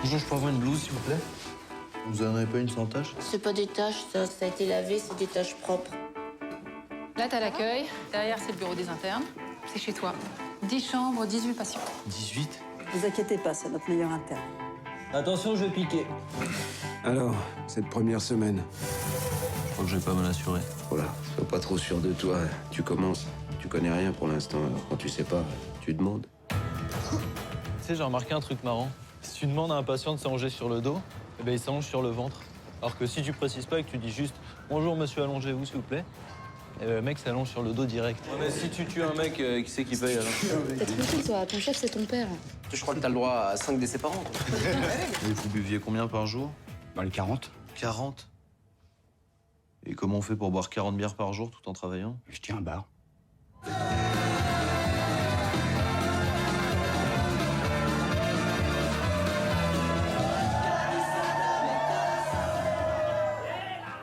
Bonjour, je peux avoir une blouse, s'il vous plaît? Vous en avez pas une sans tache? C'est pas des taches, ça a été lavé, c'est des taches propres. Là, t'as l'accueil. Derrière, c'est le bureau des internes. C'est chez toi. 10 chambres, 18 patients. 18? Ne vous inquiétez pas, c'est notre meilleur interne. Attention, je vais piquer. Alors, cette première semaine, Je crois que je vais pas mal assurer. voilà, sois pas trop sûr de toi. Tu commences, tu connais rien pour l'instant. Alors quand tu sais pas, tu demandes. Tu sais, j'ai remarqué un truc marrant. Si tu demandes à un patient de s'allonger sur le dos, eh ben, il s'allonge sur le ventre. Alors que si tu précises pas et que tu dis juste « Bonjour, monsieur, allongez-vous, s'il vous plaît », eh ben, le mec s'allonge sur le dos direct. Ouais, mais si tu tues un mec, qui c'est qui paye alors? T'es tranquille, toi, ton chef, c'est ton père. Je crois que t'as le droit à 5 décès par an. Et vous buviez combien par jour? Dans les 40. 40? Et comment on fait pour boire 40 bières par jour tout en travaillant? Je tiens un bar.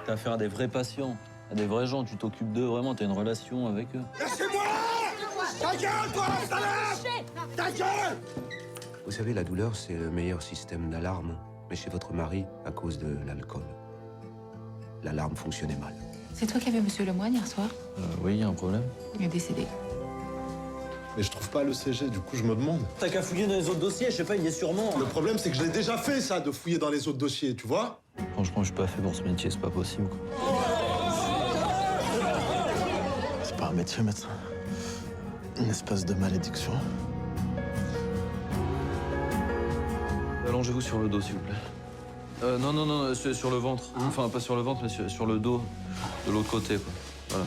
T'as affaire à des vrais patients, à des vrais gens, tu t'occupes d'eux vraiment, t'as une relation avec eux. Vous savez, la douleur, c'est le meilleur système d'alarme. Mais chez votre mari, à cause de l'alcool, l'alarme fonctionnait mal. C'est toi qui avais monsieur Lemoine hier soir? Oui, il y a un problème. Il est décédé. Mais je trouve pas le CG, du coup je me demande. T'as qu'à fouiller dans les autres dossiers, je sais pas, il y est sûrement. Le problème c'est que je l'ai déjà fait ça, de fouiller dans les autres dossiers, tu vois? Franchement, je suis pas fait pour ce métier, c'est pas possible, quoi. C'est pas un métier, médecin. Une espèce de malédiction. Allongez-vous sur le dos, s'il vous plaît. Non, sur le ventre. Enfin, pas sur le ventre, mais sur le dos, de l'autre côté, quoi. Voilà.